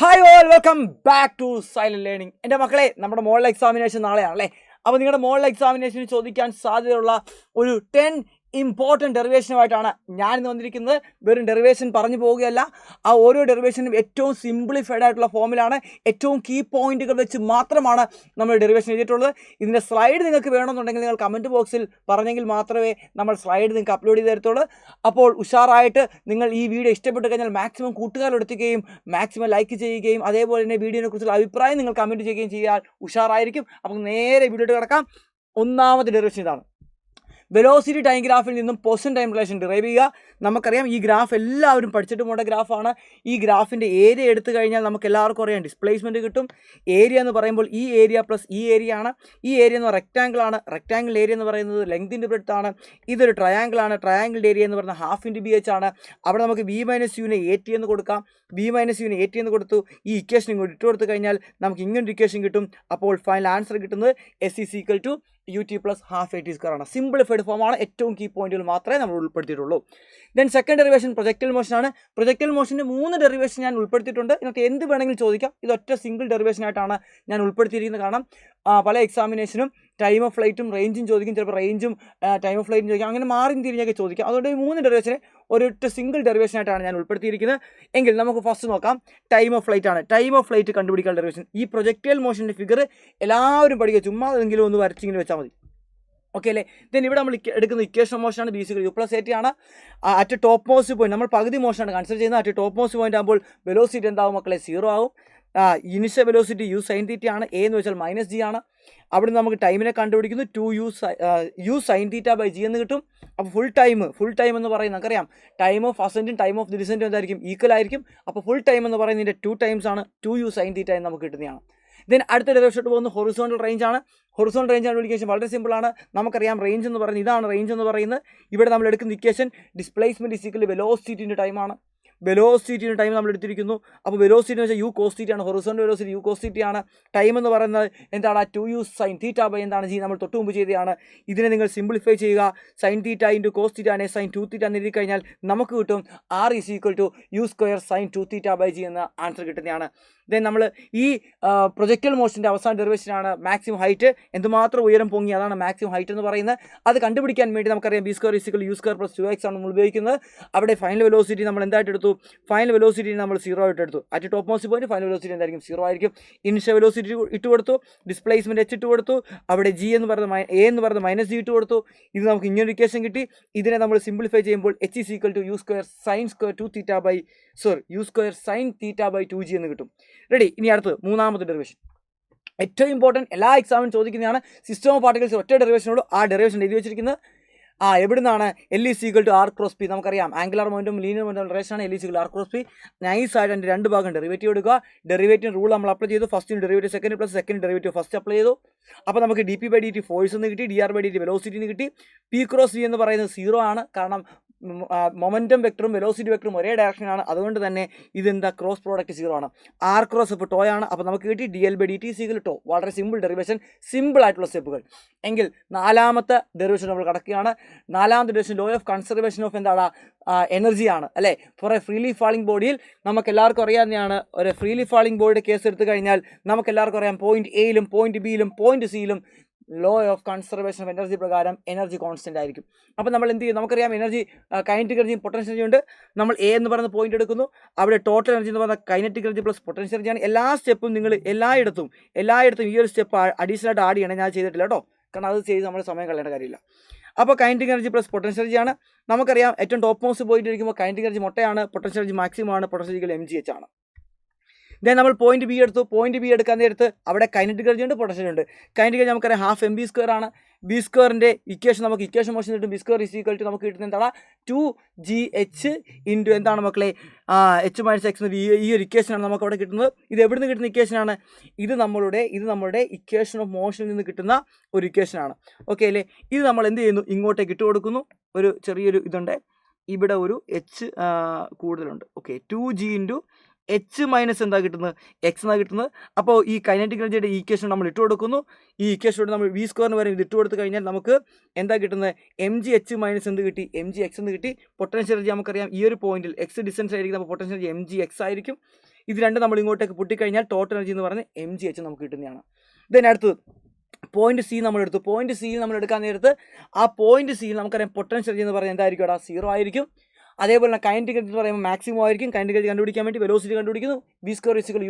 Hi all, welcome back to Silent Learning. എൻ്റെ മക്കളെ, നമ്മുടെ മോഡൽ എക്സാമിനേഷൻ നാളെയാണല്ലേ. അപ്പോൾ നിങ്ങളുടെ മോഡൽ എക്സാമിനേഷന് ചോദിക്കാൻ സാധ്യതയുള്ള ഒരു 10 ഇമ്പോർട്ടൻറ്റ് ഡെറിവേഷനുമായിട്ടാണ് ഞാനിന്ന് വന്നിരിക്കുന്നത്. വെറും ഡെറിവേഷൻ പറഞ്ഞു പോവുകയല്ല, ആ ഓരോ ഡെറിവേഷനും ഏറ്റവും സിംപ്ലിഫൈഡ് ആയിട്ടുള്ള ഫോമിലാണ്, ഏറ്റവും കീ പോയിന്റുകൾ വെച്ച് മാത്രമാണ് നമ്മൾ ഡെറിവേഷൻ എഴുതിയിട്ടുള്ളത്. ഇതിൻ്റെ സ്ലൈഡ് നിങ്ങൾക്ക് വേണമെന്നുണ്ടെങ്കിൽ നിങ്ങൾ കമൻറ്റ് ബോക്സിൽ പറഞ്ഞെങ്കിൽ മാത്രമേ നമ്മൾ സ്ലൈഡ് നിങ്ങൾക്ക് അപ്ലോഡ് ചെയ്ത് തരത്തുള്ളൂ. അപ്പോൾ ഉഷാറായിട്ട് നിങ്ങൾ ഈ വീഡിയോ ഇഷ്ടപ്പെട്ട് കഴിഞ്ഞാൽ മാക്സിമം കൂട്ടുകാരെടുത്തുകയും മാക്സിമം ലൈക്ക് ചെയ്യുകയും അതേപോലെ തന്നെ വീഡിയോനെ കുറിച്ചുള്ള അഭിപ്രായം നിങ്ങൾ കമൻറ്റ് ചെയ്യുകയും ചെയ്യാൻ ഉഷാറായിരിക്കും. അപ്പോൾ നേരെ വീഡിയോയിട്ട് കിടക്കാം. ഒന്നാമത്തെ ഡെറിവേഷൻ ഇതാണ്. വെലോസിറ്റി ടൈം ഗ്രാഫിൽ നിന്നും പൊസിഷൻ ടൈം റിലേഷൻ ഡിറൈവ് ചെയ്യുക. നമുക്കറിയാം ഈ ഗ്രാഫ് എല്ലാവരും പഠിച്ചിട്ട് പോകേണ്ട ഗ്രാഫാണ്. ഈ ഗ്രാഫിൻ്റെ ഏരിയ എടുത്തു കഴിഞ്ഞാൽ നമുക്ക് എല്ലാവർക്കും അറിയാം ഡിസ്പ്ലേസ്മെൻറ്റ് കിട്ടും. ഏരിയ എന്ന് പറയുമ്പോൾ ഈ ഏരിയ പ്ലസ് ഈ ഏരിയ ആണ്. ഈ ഏരിയ എന്ന് റെക്റ്റാങ്കിൾ ആണ്. റെക്റ്റാങ്കിൾ ഏരിയ എന്ന് പറയുന്നത് ലെങ്ത് ഇൻറ്റു ബ്രെഡ്ത്ത് ആണ്. ഇതൊരു ട്രയാങ്കിൾ ആണ്. ട്രയാങ്കിൾ ഏരിയ എന്ന് പറയുന്നത് ഹാഫ് ഇൻറ്റു ബി എച്ച് ആണ്. അവിടെ നമുക്ക് ബി മൈനസ് യുവിനെ എ ടി എന്ന് കൊടുക്കാം. ബി മൈനസ് യുവിനെ എ ടി എന്ന് കൊടുത്തു. ഈ ഇക്വേഷൻ ഇങ്ങോട്ട് ഇട്ട് കൊടുത്തു കഴിഞ്ഞാൽ നമുക്ക് ഇങ്ങനൊരു ഇക്വേഷൻ കിട്ടും. അപ്പോൾ ഫൈനൽ ആൻസർ കിട്ടുന്നത് S is equal to ut plus half AT square ആണ്. സിംപ്ലിഫൈഡ് ഫോമാണ്. ഏറ്റവും കീ പോയിന്റുകൾ മാത്രമേ നമ്മൾ ഉൾപ്പെടുത്തിയിട്ടുള്ളൂ. Then second derivation projectile motion ആണ്. പ്രൊജക്റ്റൈൽ മോഷൻ്റെ 3 ഡെറിവേഷൻ ഞാൻ ഉൾപ്പെടുത്തിയിട്ടുണ്ട്. ഇതിനകത്ത് എന്ത് വേണമെങ്കിലും ചോദിക്കാം. ഇതൊറ്റ സിംഗിൾ ഡെറിവേഷനായിട്ടാണ് ഞാൻ ഉൾപ്പെടുത്തിയിരിക്കുന്നത്. കാരണം പല എക്സാമിനേഷനും ടൈം ഓഫ് ഫ്ലൈറ്റും റേഞ്ചും ചോദിക്കും. ചിലപ്പോൾ റേഞ്ചും ടൈം ഓഫ് ഫ്ലൈറ്റും ചോദിക്കാം. അങ്ങനെ മാറി തിരിഞ്ഞൊക്കെ ചോദിക്കാം. അതുകൊണ്ട് ഈ 3 ഡെറിവേഷനെ ഒരൊറ്റ സിംഗിൾ ഡെറിവേഷനായിട്ടാണ് ഞാൻ ഉൾപ്പെടുത്തിയിരിക്കുന്നത്. എങ്കിൽ നമുക്ക് ഫസ്റ്റ് നോക്കാം. ടൈം ഓഫ് ഫ്ലൈറ്റ് ആണ്. ടൈം ഓഫ് ഫ്ലൈറ്റ് കണ്ടുപിടിക്കാൻ ഡെറിവേഷൻ. ഈ പ്രൊജക്റ്റൈൽ മോഷൻ്റെ ഫിഗർ എല്ലാവരും പഠിക്കുക. ചുമ്മാ എന്തെങ്കിലും ഒന്ന് വരച്ചിങ്ങനെ വെച്ചാൽ മതി. ഓക്കെ അല്ലേ. ദെൻ ഇവിടെ നമ്മൾ എടുക്കുന്ന ഇക്വേഷൻ മോഷനാണ്. V equal u plus AT ആണ്. അറ്റ് ടോപ്പ് മോസ്റ്റ് പോയിന്റ് നമ്മൾ പകുതി മോഷനാണ് കൺസിഡർ ചെയ്യുന്നത്. അറ്റ് ടോപ്പ് മോസ്റ്റ് പോയിന്റ് ആകുമ്പോൾ വെലോസിറ്റി എന്താവും മക്കളെ? 0 ആവും. Initial velocity u sine theta ആണ്. എ എന്ന് വെച്ചാൽ -g ആണ്. അവിടെ നമുക്ക് ടൈമിനെ കണ്ടുപിടിക്കുന്നു. 2u sign theta by g എന്ന് കിട്ടും. അപ്പോൾ ഫുൾ ടൈം എന്ന് പറയുന്നത് നമുക്കറിയാം ടൈം ഓഫ് അസെൻറ്റും ടൈം ഓഫ് ഡിസെൻറ്റും എന്തായിരിക്കും? ഈക്വൽ ആയിരിക്കും. അപ്പോൾ ഫുൾ ടൈം എന്ന് പറയുന്നതിൻ്റെ 2 ടൈംസ് ആണ് 2u സൈൻ തീറ്റ എന്ന് നമുക്ക് കിട്ടുന്നതാണ്. ദെൻ അടുത്ത ഡെറിവേഷനോട്ട് പോകുന്നത് ഹൊറിസോണ്ടൽ റേഞ്ച് ആണ്. ഹൊറിസോണ്ടൽ റേഞ്ച് കണ്ടുപിടിക്കാൻ വളരെ സിമ്പിളാണ്. നമുക്കറിയാം റേഞ്ച് എന്ന് പറയുന്നത് ഇതാണ്. റേഞ്ച് എന്ന് പറയുന്നത് ഇവിടെ നമ്മൾ എടുക്കുന്ന ഇക്വേഷൻ ഡിസ്പ്ലേസ്മെൻറ്റ് ഇസിക്കൽ വെലോസിറ്റിൻ്റെ ടൈമാണ്. വെലോസിറ്റിയുടെ ടൈം നമ്മൾ എടുത്തിരിക്കുന്നു. അപ്പോൾ വെലോസിറ്റി എന്ന് വെച്ചാൽ യു കോസ് ആണ്. ഹൊറിസോണ്ടൽ വെലോസിറ്റി യു കോസ് ആണ്. ടൈം എന്ന് പറയുന്നത് എന്താണ്? 2u സൈൻ തീറ്റ ബൈ എന്താണ്? g നമ്മൾ തൊട്ട് മുമ്പ് ചെയ്തതാണ്. ഇതിനെ നിങ്ങൾ സിംപ്ലിഫൈ ചെയ്യുക. Sine theta into cos theta ആണ് സൈൻ 2 തീറ്റ എന്ന് എഴുതി കഴിഞ്ഞാൽ നമുക്ക് കിട്ടും r is equal to u square sine 2 theta by g എന്ന ആൻസർ കിട്ടുന്നതാണ്. ദെൻ നമ്മൾ ഈ പ്രൊജക്റ്റൈൽ മോഷൻ്റെ അവസാന ഡെറിവേഷനാണ് മാക്സിമം ഹൈറ്റ്. എന്തുമാത്രം ഉയരം പൊങ്ങി അതാണ് മാക്സിമം ഹൈറ്റ് എന്ന് പറയുന്നത്. അത് കണ്ടുപിടിക്കാൻ വേണ്ടി നമുക്കറിയാം B square is equal U square plus 2x ആണ് നമ്മൾ ഉപയോഗിക്കുന്നത്. അവിടെ ഫൈനൽ വെലോസിറ്റി നമ്മൾ എന്തായിട്ട് എടുത്തു? ഫൈനൽ വെലോസിറ്റി നമ്മൾ 0 ആയിട്ട് എടുത്തു. At top most point final velocity എന്തായിരിക്കും? 0 ആയിരിക്കും. ഇനിഷ്യൽ വെലോസിറ്റി ഇട്ട് കൊടുത്തു. ഡിസ്പ്ലേസ്മെൻറ്റ് h ഇട്ട് കൊടുത്തു. അവിടെ g എന്ന് പറയുന്നത് a എന്ന് പറയുന്നത് -g ഇട്ട് കൊടുത്തു. ഇത് നമുക്ക് ഇങ്ങനെ ഇക്വേഷൻ കിട്ടി. ഇതിനെ നമ്മൾ സിംപ്ലിഫൈ ചെയ്യുമ്പോൾ h is equal to u square sine square 2 theta by u square sine theta by 2g എന്ന് കിട്ടും. റെഡി. ഇനി അടുത്ത് മൂന്നാമത്തെ ഡെറിവേഷൻ ഏറ്റവും ഇമ്പോർട്ടൻറ്റ്, എല്ലാ എക്സാമിനും ചോദിക്കുന്നതാണ്. സിസ്റ്റം ഓഫ് പാർട്ടിക്കിൾസ് ഒറ്റ ഡെറിവേഷനോട് ആ ഡെറിവേഷൻ എഴുതി വെച്ചിരിക്കുന്നത്. എവിടെ നിന്നാണ്? L is equal to r cross p. നമുക്കറിയാം ആംഗുലർ മൊമെൻറ്റും ലീനിയർ മൊമെൻറ്റും റിലേഷനാണ്. L is equal to r cross p. നൈസായിട്ട് അതിൻ്റെ 2 ഭാഗം ഡെറിവേറ്റീവ് എടുക്കുക. ഡെറിവേറ്റീവ് റൂൾ നമ്മൾ അപ്ലൈ ചെയ്തു. First derivative second plus second derivative first apply ചെയ്തു. അപ്പോൾ നമുക്ക് dp/dt ഫോഴ്സ് എന്ന് കിട്ടി. dr/dt വെലോസിറ്റി എന്ന് കിട്ടി. p ക്രോസ് v എന്ന് പറയുന്നത് 0 ആണ്. കാരണം മൊമെൻറ്റം വെക്ടറും വെലോസിറ്റി വെക്ടറും ഒരേ ഡയറക്ഷനാണ്. അതുകൊണ്ട് തന്നെ ഇതെന്താ? ക്രോസ് പ്രോഡക്റ്റ് 0 ആണ്. r ക്രോസ് ഇപ്പോൾ ടോ ആണ്. അപ്പോൾ നമുക്ക് കിട്ടി dl/dt ഈക്വൽ ടോ. വളരെ സിമ്പിൾ ഡെറിവേഷൻ, സിമ്പിൾ ആയിട്ടുള്ള സ്റ്റെപ്പുകൾ. എങ്കിൽ നാലാമത്തെ ഡെറിവേഷൻ നമ്മൾ കടക്കുകയാണ്. നാലാമത്തെ derivation law of conservation of എന്താണ്? എനർജിയാണ് അല്ലേ. ഫോർ എ ഫ്രീലി ഫാളിംഗ് ബോഡിയിൽ നമുക്ക് എല്ലാവർക്കും അറിയാവുന്നതാണ്. ഒരു ഫ്രീലി ഫാളിംഗ് ബോഡിയുടെ കേസ് എടുത്തു കഴിഞ്ഞാൽ നമുക്ക് എല്ലാവർക്കും അറിയാം പോയിന്റ് എയിലും പോയിന്റ് ബിയിലും പോയിന്റ് സിയിലും law of conservation of energy പ്രകാരം എനർജി കോൺസ്റ്റൻ്റ് ആയിരിക്കും. അപ്പോൾ നമ്മൾ എന്ത് ചെയ്യും? നമുക്കറിയാം എനർജി കൈനറ്റിക് എനർജിയും പൊട്ടൻഷ്യൽ എനർജി ഉണ്ട്. നമ്മൾ എ എന്ന് പറയുന്ന പോയിന്റ് എടുക്കുന്നു. അവിടെ ടോട്ടൽ എനർജി എന്ന് പറയുന്ന കൈനറ്റിക് എനർജി പ്ലസ് പൊട്ടൻഷ്യൽ എനർജിയാണ്. എല്ലാ സ്റ്റെപ്പും നിങ്ങൾ എല്ലായിടത്തും ഈ ഒരു സ്റ്റെപ്പ് അഡീഷണൽ ആയിട്ട് ആഡ് ചെയ്യണം. ഞാൻ ചെയ്തിട്ടില്ല കേട്ടോ. കാരണം അത് ചെയ്ത് നമ്മൾ സമയം കളയേണ്ട കാര്യമില്ല. അപ്പോൾ കൈനറ്റിക് എനർജി പ്ലസ് പൊട്ടൻഷ്യൽ എനർജിയാണ്. നമുക്കറിയാം ഏറ്റവും ടോപ്പ് മോസ്റ്റ് പോയിന്റ് ഇരിക്കുമ്പോൾ കൈനറ്റിക് എനർജി മൊട്ടയാണ്. പൊട്ടൻഷ്യൽ എനർജി മാക്സിമം ആണ്. പൊട്ടൻഷ്യൽ എനർജി mgh ആണ്. ദെൻ നമ്മൾ പോയിന്റ് ബി എടുത്തു. പോയിന്റ് ബി എടുക്കാൻ നേരത്ത് അവിടെ കൈനറ്റിക് എനർജി ഉണ്ട്, പൊട്ടൻഷ്യൽ ഉണ്ട്. കൈനറ്റിക് എനർജി നമുക്കറിയാം ഹാഫ് mb സ്ക്വയർ ആണ്. ബി സ്ക്വയറിൻ്റെ ഇക്വേഷൻ നമുക്ക് ഇക്വേഷൻ മോഷൻ കിട്ടും. B square is equal to നമുക്ക് കിട്ടുന്നത് എന്താണ്? 2gh ഇൻറ്റു എന്താണ് മക്കളെ? h minus x. ഈ ഒരു ഇക്വേഷനാണ് നമുക്ക് അവിടെ കിട്ടുന്നത്. ഇത് എവിടെ നിന്ന് കിട്ടുന്ന ഇക്വേഷനാണ്? ഇത് നമ്മളുടെ ഇക്വേഷൻ ഓഫ് മോഷനിൽ നിന്ന് കിട്ടുന്ന ഒരു ഇക്വേഷനാണ്. ഓക്കെ അല്ലേ. ഇത് നമ്മൾ എന്ത് ചെയ്യുന്നു? ഇങ്ങോട്ടേക്ക് ഇട്ട് കൊടുക്കുന്നു. ഒരു ചെറിയൊരു ഇതുണ്ട്. ഇവിടെ ഒരു h കൂടുതലുണ്ട്. Okay. 2g into h minus എന്താ കിട്ടുന്നത്? x എന്നാണ് കിട്ടുന്നത്. അപ്പോൾ ഈ കൈനറ്റിക് എനർജിയുടെ ഈക്വേഷൻ നമ്മൾ ഇട്ട് കൊടുക്കുന്നു. ഈ ഈക്വേഷനോട് നമ്മൾ v സ്ക്വയറിന് വരെ ഇത് ഇട്ട് കൊടുത്തു കഴിഞ്ഞാൽ നമുക്ക് എന്താ കിട്ടുന്നത്? mgh മൈനസ് എന്ത് കിട്ടി? mgx എന്ന് കിട്ടി. പൊട്ടൻഷ്യൽ എനർജി നമുക്കറിയാം ഈ ഒരു പോയിന്റിൽ x ഡിസ്റ്റൻസ് ആയിരിക്കും. അപ്പോൾ പൊട്ടൻഷ്യൽ എനർജി mgx ആയിരിക്കും. ഇത് രണ്ടും നമ്മൾ ഇങ്ങോട്ടേക്ക് പൊട്ടിക്കഴിഞ്ഞാൽ ടോട്ടൽ എനർജി എന്ന് പറയുന്നത് mgh നമുക്ക് കിട്ടുന്നതാണ്. ദെൻ അടുത്തത് പോയിന്റ് സി നമ്മൾ എടുത്തു. പോയിന്റ് സിയിൽ നമ്മൾ എടുക്കാൻ നേരത്ത് ആ പോയിന്റ് സിയിൽ നമുക്കറിയാം പൊട്ടൻഷ്യൽ എനർജി എന്ന് പറയുന്നത് എന്തായിരിക്കും? അവിടെ 0 ആയിരിക്കും. അതേപോലെ തന്നെ കൈനറ്റിക് എനർജി എന്ന് പറയുമ്പോൾ മാക്സിമം ആയിരിക്കും. കൈനറ്റിക് എനർജി കണ്ടുപിടിക്കാൻ വേണ്ടി വെലോസിറ്റി കണ്ടുപിടിക്കുന്നു. v square equal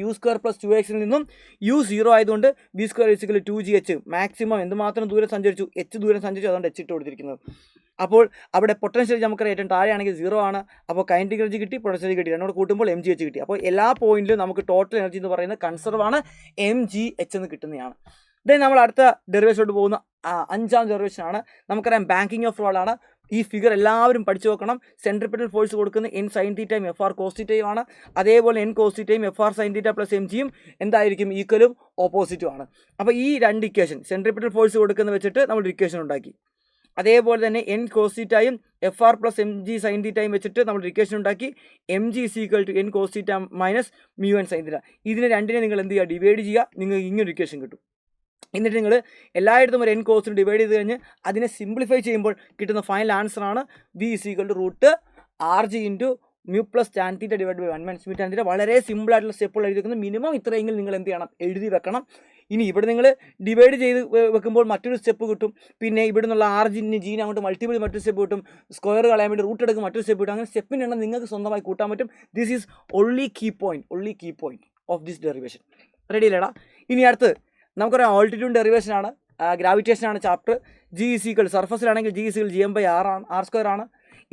u square plus 2x നിന്നും u 0 ആയതുകൊണ്ട് v square equal 2gh. Maximum എന്തുമാത്രം ദൂരം സഞ്ചരിച്ചു? h ദൂരം സഞ്ചരിച്ചു, അതുകൊണ്ട് h ഇട്ട് കൊടുത്തിരിക്കുന്നത്. അപ്പോൾ അവിടെ പൊട്ടൻഷ്യൽ നമുക്കറിയാം ഏറ്റവും താഴെയാണെങ്കിൽ 0 ആണ്. അപ്പോൾ കൈനറ്റിക് എനർജി കിട്ടി, പൊട്ടൻഷ്യൽ കിട്ടി, രണ്ടോട് കൂട്ടുമ്പോൾ mgh കിട്ടി. അപ്പോൾ എല്ലാ പോയിന്റിലും നമുക്ക് ടോട്ടൽ എനർജി എന്ന് പറയുന്നത് കൺസർവ് ആണ്, mgh എന്ന് കിട്ടുന്നതാണ്. ദെൻ നമ്മൾ അടുത്ത ഡെറിവേഷനോട്ട് പോകുന്ന 5ാം ഡെറിവേഷൻ ആണ്. നമുക്കറിയാം ബാങ്കിങ് ഓഫ് റോൾ ആണ്. ഈ ഫിഗർ എല്ലാവരും പഠിച്ചു വെക്കണം. സെൻട്രിപിറ്റൽ ഫോഴ്സ് കൊടുക്കുന്നത് n sin തീറ്റയും FR cos തീറ്റയും ആണ്. അതേപോലെ n cos തീറ്റയും FR sin തീറ്റ പ്ലസ് mgയും എന്തായിരിക്കും? ഈക്വലും ഓപ്പോസിറ്റും ആണ്. അപ്പോൾ ഈ രണ്ട് ഇക്വേഷൻ സെൻട്രിപിറ്റൽ ഫോഴ്സ് കൊടുക്കുന്ന വെച്ചിട്ട് നമ്മൾ ഇക്വേഷൻ ഉണ്ടാക്കി. അതേപോലെ തന്നെ n cos തീറ്റയും FR പ്ലസ് mg sin തീറ്റയും വെച്ചിട്ട് നമ്മൾ ഇക്വേഷൻ ഉണ്ടാക്കി. mg is equal to n cos theta minus μn sin തീറ്റ. ഇതിനെ രണ്ടിനെ നിങ്ങൾ എന്ത് ചെയ്യുക? ഡിവൈഡ് ചെയ്യുക. നിങ്ങൾക്ക് ഇങ്ങനൊരു ഇക്വേഷൻ കിട്ടും. എന്നിട്ട് നിങ്ങൾ എല്ലായിടത്തും ഒരു n കോസിന് ഡിവൈഡ് ചെയ്ത് കഴിഞ്ഞ് അതിനെ സിംപ്ലിഫൈ ചെയ്യുമ്പോൾ കിട്ടുന്ന ഫൈനൽ ആൻസർ ആണ് v is equal to root rg into mu plus tan theta divided by 1 minus mu tan theta. വളരെ സിമ്പിൾ ആയിട്ടുള്ള സ്റ്റെപ്പുകൾ എഴുതിയിരിക്കുന്നത്. മിനിമം ഇത്രയെങ്കിലും നിങ്ങൾ എന്ത് ചെയ്യണം? എഴുതി വെക്കണം. ഇനി ഇവിടെ നിങ്ങൾ ഡിവൈഡ് ചെയ്ത് വെക്കുമ്പോൾ മറ്റൊരു സ്റ്റെപ്പ് കിട്ടും. പിന്നെ ഇവിടെ നിന്നുള്ള ആർജിന് ജീന് അങ്ങോട്ട് മൾട്ടിപ്പിൾ മറ്റൊരു സ്റ്റെപ്പ് കിട്ടും. സ്ക്വയർ കളയാൻ വേണ്ടി റൂട്ട് എടുക്കും മറ്റൊരു സ്റ്റെപ്പ് കിട്ടും. അങ്ങനെ സ്റ്റെപ്പിൻ്റെ എണ്ണം നിങ്ങൾക്ക് സ്വന്തമായി കൂട്ടാൻ പറ്റും. This is only key point of this derivation. Ready അല്ലേടാ? ഇനി അടുത്ത് നമുക്കൊരു ആൾട്ടിറ്റ്യൂഡ് ഡെറിവേഷൻ ആണ്, ഗ്രാവിറ്റേഷൻ ആണ് ചാപ്റ്റർ. g is equal സർഫസിലാണെങ്കിൽ g is equal gm/r ആണ്, r സ്ക്വയർ ആണ്.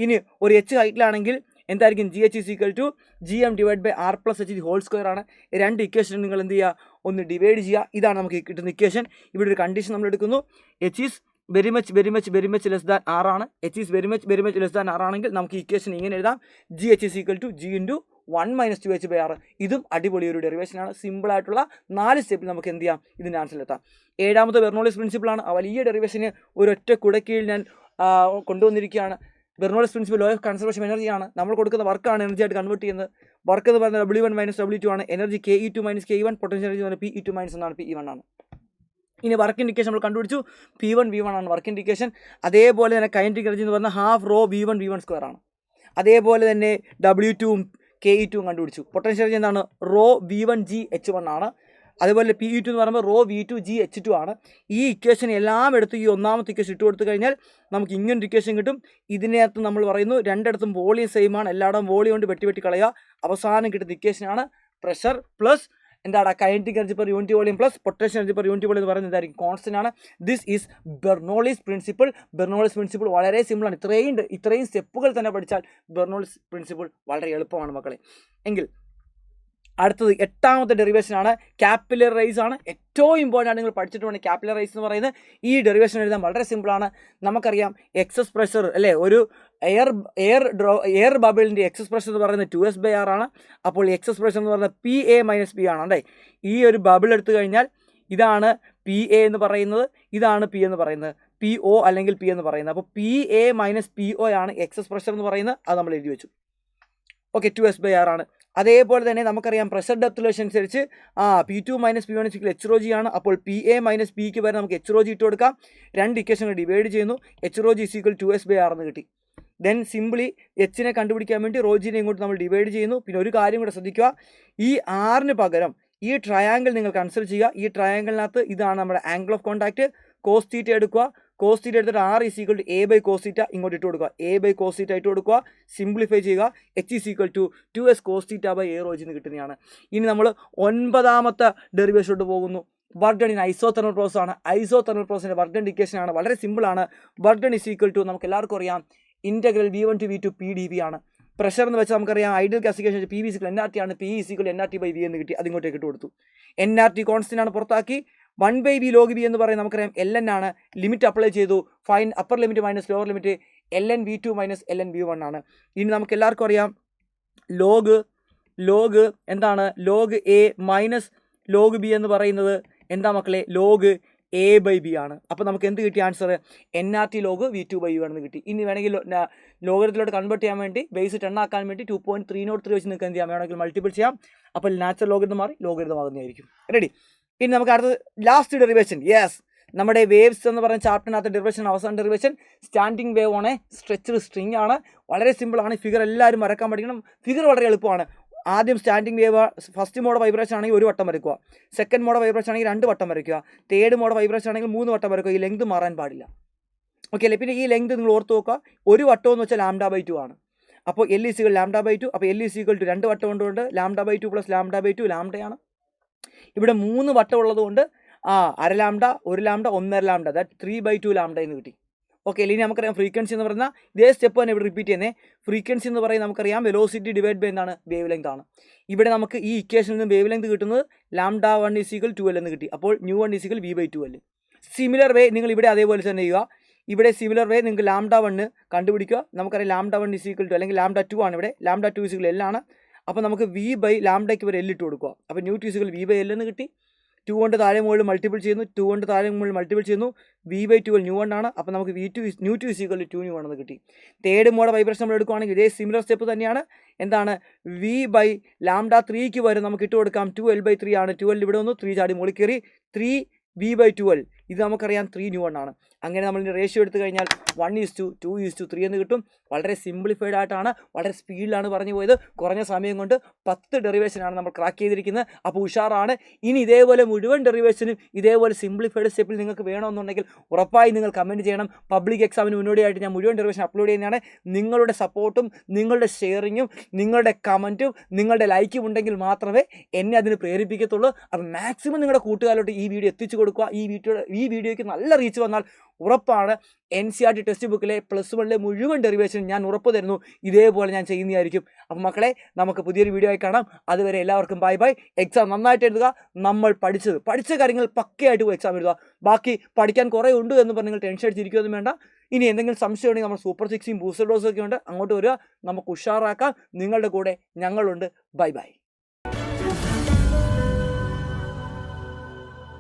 ഇനി ഒരു h ഹൈറ്റിലാണെങ്കിൽ എന്തായിരിക്കും? gh is equal to gm divided by r plus h whole square ആണ്. രണ്ട് ഇക്വേഷൻ നിങ്ങൾ എന്ത് ചെയ്യുക? ഒന്ന് ഡിവൈഡ് ചെയ്യുക. ഇതാണ് നമുക്ക് കിട്ടുന്ന ഇക്വേഷൻ. ഇവിടെ ഒരു കണ്ടീഷൻ നമ്മൾ എടുക്കുന്നു. h is very much less than r ആണ്. h is very much less than r ആണെങ്കിൽ നമുക്ക് ഇക്വേഷൻ ഇങ്ങനെ എഴുതാം. gh is equal to g into 1 minus 2h/r. ഇതും അടിപൊളി ഒരു ഡെറിവേഷനാണ്. സിമ്പിളായിട്ടുള്ള 4 സ്റ്റെപ്പിൽ നമുക്ക് എന്ത് ചെയ്യാം? ഇതിൻ്റെ ആൻസറിലെത്താം. 7ാമത്തെ ബെർണോളിസ് പ്രിൻസിപ്പിളാണ്. ആ വലിയ ഡെറിവേഷന് ഒരൊറ്റ കുടക്കീഴിൽ ഞാൻ കൊണ്ടുവന്നിരിക്കുകയാണ്. Bernoulli's principle law of conservation എനർജിയാണ്. നമ്മൾ കൊടുക്കുന്ന വർക്കാണ് എനർജി ആയിട്ട് കൺവേർട്ട് ചെയ്യുന്നത്. വർക്ക് എന്ന് പറയുന്നത് W1 മൈനസ് W2 ആണ്. Energy KE2 minus KE1. Potential energy എന്ന് പറയുന്നത് PE2 മൈനസ് എന്നാണ്, PE1 ആണ്. ഇനി വർക്ക് ഇൻഡിക്കേഷൻ നമ്മൾ കണ്ടുപിടിച്ചു. P1 V1 ആണ് വർക്ക് ഇൻഡിക്കേഷൻ. അതേപോലെ തന്നെ കൈനറ്റിക് എനർജി എന്ന് പറയുന്നത് ഹാഫ് റോ V1 സ്ക്വയർ ആണ്. അതേപോലെ തന്നെ W2ഉം KE2 കണ്ടുപിടിച്ചു. പൊട്ടൻഷ്യൽ എനർജി എന്താണ്? റോ V1GH1 ആണ്. അതുപോലെ PE2 എന്ന് പറയുമ്പോൾ റോ V2GH2 ആണ്. ഈ ഇക്വേഷൻ എല്ലാം എടുത്ത് ഈ ഒന്നാമത്തെ ഇക്വേഷൻ ഇട്ട് കൊടുത്തു കഴിഞ്ഞാൽ നമുക്ക് ഇങ്ങനൊരു ഇക്വേഷൻ കിട്ടും. ഇതിനകത്ത് നമ്മൾ പറയുന്നു രണ്ടിടത്തും വോളിയം സെയിം ആണ്. എല്ലായിടവും വോളിയം കൊണ്ട് വെട്ടി കളയുക. അവസാനം കിട്ടുന്ന ഇക്വേഷനാണ് പ്രഷർ പ്ലസ് എന്താണ്? Kinetic energy per unit volume plus potential energy per unit volume എന്ന് പറയുന്നത് എന്തായിരിക്കും? കോൺസ്റ്റന്റ് ആണ്. This is Bernoulli's principle. വളരെ സിമ്പിളാണ്. ഇത്രയും സ്റ്റെപ്പുകൾ തന്നെ പഠിച്ചാൽ ബെർണോളിസ് പ്രിൻസിപ്പിൾ വളരെ എളുപ്പമാണ് മക്കളെ. എങ്കിൽ അടുത്തത് 8ാമത്തെ ഡെറിവേഷൻ ആണ്. കാപ്പിലർ റൈസ് ആണ്. ഏറ്റവും ഇമ്പോർട്ടൻ്റ് ആണ്. നിങ്ങൾ പഠിച്ചിട്ട് വേണം. കാപ്പിലർ റൈസ് എന്ന് പറയുന്നത് ഈ ഡെറിവേഷൻ എഴുതാൻ വളരെ സിമ്പിളാണ്. നമുക്കറിയാം എക്സസ് പ്രഷർ അല്ലേ, ഒരു എയർ ബബിളിൻ്റെ എക്സസ് പ്രഷർ എന്ന് പറയുന്നത് 2s/r ആണ്. അപ്പോൾ എക്സസ് പ്രഷർ എന്ന് പറയുന്നത് PA മൈനസ് P ആണ്. അല്ലേ, ഈ ഒരു ബബിൾ എടുത്തു കഴിഞ്ഞാൽ ഇതാണ് PA എന്ന് പറയുന്നത്, ഇതാണ് P എന്ന് പറയുന്നത്, PO അല്ലെങ്കിൽ P എന്ന് പറയുന്നത്. അപ്പോൾ PA മൈനസ് PO ആണ് എക്സസ് പ്രഷർ എന്ന് പറയുന്നത്. അത് നമ്മൾ എഴുതി വെച്ചു. ഓക്കെ, 2s/r ആണ്. അതേപോലെ തന്നെ നമുക്കറിയാം പ്രഷർ ഡെപ്ത് റിലേഷൻ അനുസരിച്ച് P2 മൈനസ് P1 HρG ആണ്. അപ്പോൾ PA മൈനസ് Pക്ക് വരെ നമുക്ക് HρG ഇട്ട് കൊടുക്കാം. രണ്ട് ഇക്വേഷനുകൾ ഡിവൈഡ് ചെയ്യുന്നു. HρG is equal to 2s/r എന്ന് കിട്ടി. ദെൻ സിംപ്ലി എച്ചിനെ കണ്ടുപിടിക്കാൻ വേണ്ടി റോജിനെ ഇങ്ങോട്ട് നമ്മൾ ഡിവൈഡ് ചെയ്യുന്നു. പിന്നെ ഒരു കാര്യം കൂടെ ശ്രദ്ധിക്കുക, ഈ ആറിന് പകരം ഈ ട്രയാങ്കിൾ നിങ്ങൾ കൺസിഡർ ചെയ്യുക. ഈ ട്രയാങ്കിളിനകത്ത് ഇതാണ് നമ്മുടെ angle of contact. Cos theta എടുക്കുക. കോസ് തീറ്റ എടുത്തിട്ട് R is equal to A by cos theta ഇങ്ങോട്ട് ഇട്ട് കൊടുക്കുക. A by cos theta ഇട്ട് കൊടുക്കുക. സിംപ്ലിഫൈ ചെയ്യുക. H is equal to 2s cos theta by A rho എന്ന് കിട്ടുന്നതാണ്. ഇനി നമ്മൾ 9ാമത്തെ ഡെറിവേഷനോട്ട് പോകുന്നു. Work done in isothermal process ആണ്. ഐസോതെർമൽ പ്രോസസിൻ്റെ വർക്ക് ഡൺ ഇക്വേഷൻ ആണ്. വളരെ സിമ്പിളാണ്. Work done is equal to നമുക്ക് എല്ലാവർക്കും അറിയാം integral V1 to V2 PdV ആണ്. പ്രഷർ എന്ന് വെച്ചാൽ നമുക്കറിയാം ideal gasification PV is equal to nRT ആണ്. P is equal to nRT by V എന്ന് കിട്ടി. അതിങ്ങോട്ടേക്ക് ഇട്ട് കൊടുത്തു. nRT കോൺസ്റ്റന്റ് ആണ്, പുറത്താക്കി. 1/v log v എന്ന് പറയുന്നത് നമുക്കറിയാം ln ആണ്. ലിമിറ്റ് അപ്ലൈ ചെയ്തു. Fine upper limit minus lower limit ln V2 minus ln V1 ആണ്. ഇനി നമുക്ക് എല്ലാവർക്കും അറിയാം ലോഗ് എന്താണ്? Log A minus log B എന്ന് പറയുന്നത് എന്താ മക്കളെ? ലോഗ് A by B ആണ്. അപ്പോൾ നമുക്ക് എന്ത് കിട്ടി answer? nRT log V2 by U ആണെന്ന് കിട്ടി. ഇനി വേണമെങ്കിൽ ലോഗരിതത്തിലോട്ട് കൺവേർട്ട് ചെയ്യാൻ വേണ്ടി ബേസ് 10 ആക്കാൻ വേണ്ടി 2.303 വെച്ച് നിങ്ങൾക്ക് എന്ത് ചെയ്യാം? വേണമെങ്കിൽ മൾട്ടിപ്പിൾ ചെയ്യാം. അപ്പോൾ നാച്ചുറൽ ലോഗരിതം മാറി ലോഗരിതം ആകുന്നതായിരിക്കും. റെഡി. ഇനി നമുക്ക് അടുത്ത ലാസ്റ്റ് ഡെറിവേഷൻ. യെസ്, നമ്മുടെ വേവ്സ് എന്ന് പറയുന്ന ചാപ്റ്ററിനകത്ത് ഡെറിവേഷൻ അവസാന ഡെറിവേഷൻ സ്റ്റാൻഡിങ് വേവ് ആണ്, സ്ട്രെച്ച്ഡ് സ്ട്രിങ് ആണ്. വളരെ സിമ്പിളാണ്. ഫിഗർ എല്ലാവരും വരക്കാൻ പഠിക്കണം. ഫിഗർ വളരെ എളുപ്പമാണ്. ആദ്യം standing wave first mode vibration ആണെങ്കിൽ 1 വട്ടം വരയ്ക്കുക, സെക്കൻഡ് മോഡ് വൈബ്രേഷൻ ആണെങ്കിൽ 2 വട്ടം വരയ്ക്കുക, തേർഡ് മോഡ് വൈബ്രേഷൻ ആണെങ്കിൽ 3 വട്ടം വരയ്ക്കുക. ഈ ലെങ്ത് മാറാൻ പാടില്ല. ഓക്കെ അല്ലേ? പിന്നെ ഈ ലെങ്ത് നിങ്ങൾ ഓർത്ത് നോക്കുക. 1 വട്ടം എന്ന് വെച്ചാൽ λ/2 ആണ്. അപ്പോൾ L = λ/2. അപ്പോൾ L = 2 വട്ടം കൊണ്ടുകൊണ്ട് λ/2 + λ/2 ലാംഡയാണ്. ഇവിടെ 3 വട്ടം ഉള്ളതുകൊണ്ട് അര lambda, 1 lambda, 1.5 lambda, that 3/2 lambda എന്ന് കിട്ടി. ഓക്കെ, ഇനി നമുക്കറിയാം ഫ്രീക്വൻസി എന്ന് പറഞ്ഞാൽ ഇതേ സ്റ്റെപ്പ് തന്നെ ഇവിടെ റിപ്പീറ്റ് ചെയ്യുന്നത്. ഫ്രീക്വൻസി എന്ന് പറയുന്നത് നമുക്കറിയാം വെലോസിറ്റി ഡിവൈഡ് ബൈ എന്താണ്, വേവ് ലെങ്ത് ആണ്. ഇവിടെ നമുക്ക് ഈ ഇക്വേഷനിൽ നിന്ന് വേവ് ലെങ്ത് കിട്ടുന്നത് λ1 = 2L എന്ന് കിട്ടി. അപ്പോൾ μ1 = v/2L. സിമിലർ വേ നിങ്ങൾ ഇവിടെ അതേപോലെ തന്നെ ചെയ്യുക. ഇവിടെ സിമിലർ വേ നിങ്ങൾക്ക് λ1 കണ്ടുപിടിക്കുക. നമുക്കറിയാം λ1 = അല്ലെങ്കിൽ λ2 ആണ്. ഇവിടെ λ2 = L ആണ്. അപ്പോൾ നമുക്ക് v/λക്ക് വരെ L ഇട്ട് കൊടുക്കുക. അപ്പോൾ μ2 = v/L എന്ന് കിട്ടി. 2 കൊണ്ട് താഴെ മുകളിൽ മൾട്ടിപ്പിൾ ചെയ്യുന്നു, 2 കൊണ്ട് താഴെ മുകളിൽ മൾട്ടിപ്പിൾ ചെയ്യുന്നു, v/2L μ1 ആണ്. അപ്പോൾ നമുക്ക് μ2 = 2 എന്ന് കിട്ടി. തേർഡ് മോഡ് വൈബ്രേഷൻ നമ്മൾ എടുക്കുകയാണെങ്കിൽ ഇതേ സിമിലർ സ്റ്റെപ്പ് തന്നെയാണ്. എന്താണ്, v/λ3ക്ക് വരെ നമുക്ക് ഇട്ട് കൊടുക്കാം. 2L/3 ആണ്. 2L ഇവിടെ വന്നു, 3 ചാടി മുകളിൽ കയറി, 3v/2L. ഇത് നമുക്കറിയാം 3 ആണ്. അങ്ങനെ നമ്മൾ റേഷ്യോ എടുത്തു കഴിഞ്ഞാൽ 1:2:3 എന്ന് കിട്ടും. വളരെ സിംപ്ലിഫൈഡ് ആയിട്ടാണ്, വളരെ സ്പീഡിലാണ് പറഞ്ഞു പോയത്. കുറഞ്ഞ സമയം കൊണ്ട് 10 ഡെറിവേഷനാണ് നമ്മൾ ക്രാക്ക് ചെയ്തിരിക്കുന്നത്. അപ്പോൾ ഉഷാറാണ്. ഇനി ഇതേപോലെ മുഴുവൻ ഡെറിവേഷനും ഇതേപോലെ സിംപ്ലിഫൈഡ് സ്റ്റെപ്പിൽ നിങ്ങൾക്ക് വേണമെന്നുണ്ടെങ്കിൽ ഉറപ്പായി നിങ്ങൾ കമൻറ്റ് ചെയ്യണം. പബ്ലിക് എക്സാമിന് മുന്നോടിയായിട്ട് ഞാൻ മുഴുവൻ ഡെറിവേഷൻ അപ്ലോഡ് ചെയ്യുന്നതാണ്. നിങ്ങളുടെ സപ്പോർട്ടും നിങ്ങളുടെ ഷെയറിങ്ങും നിങ്ങളുടെ കമൻറ്റും നിങ്ങളുടെ ലൈക്കും ഉണ്ടെങ്കിൽ മാത്രമേ എന്നെ അതിന് പ്രേരിപ്പിക്കത്തുള്ളൂ. അപ്പോൾ മാക്സിമം നിങ്ങളുടെ കൂട്ടുകാരോട്ട് ഈ വീഡിയോ എത്തിച്ചു കൊടുക്കുക. ഈ വീഡിയോയ്ക്ക് നല്ല റീച്ച് വന്നാൽ ഉറപ്പാണ് NCERT ടെക്സ്റ്റ് ബുക്കിലെ +1 മുഴുവൻ ഡെറിവേഷൻ ഞാൻ ഉറപ്പ് തരുന്നു ഇതേപോലെ ഞാൻ ചെയ്യുന്നതായിരിക്കും. അപ്പോൾ മക്കളെ, നമുക്ക് പുതിയൊരു വീഡിയോ ആയി കാണാം. അതുവരെ എല്ലാവർക്കും ബൈ ബൈ. എക്സാം നന്നായിട്ട് എഴുതുക. നമ്മൾ പഠിച്ച കാര്യങ്ങൾ പക്കയായിട്ട് പോയി എക്സാം എഴുതുക. ബാക്കി പഠിക്കാൻ കുറേ ഉണ്ട് എന്ന് പറഞ്ഞ് നിങ്ങൾ ടെൻഷൻ അടിച്ചിരിക്കുകയൊന്നും വേണ്ട. ഇനി എന്തെങ്കിലും സംശയം ഉണ്ടെങ്കിൽ നമ്മൾ സൂപ്പർ 6 ബൂസ്റ്റർ ഡോസൊക്കെ ഉണ്ട്, അങ്ങോട്ട് വരിക. നമുക്ക് ഉഷാറാക്കാം. നിങ്ങളുടെ കൂടെ ഞങ്ങളുണ്ട്. Bye bye.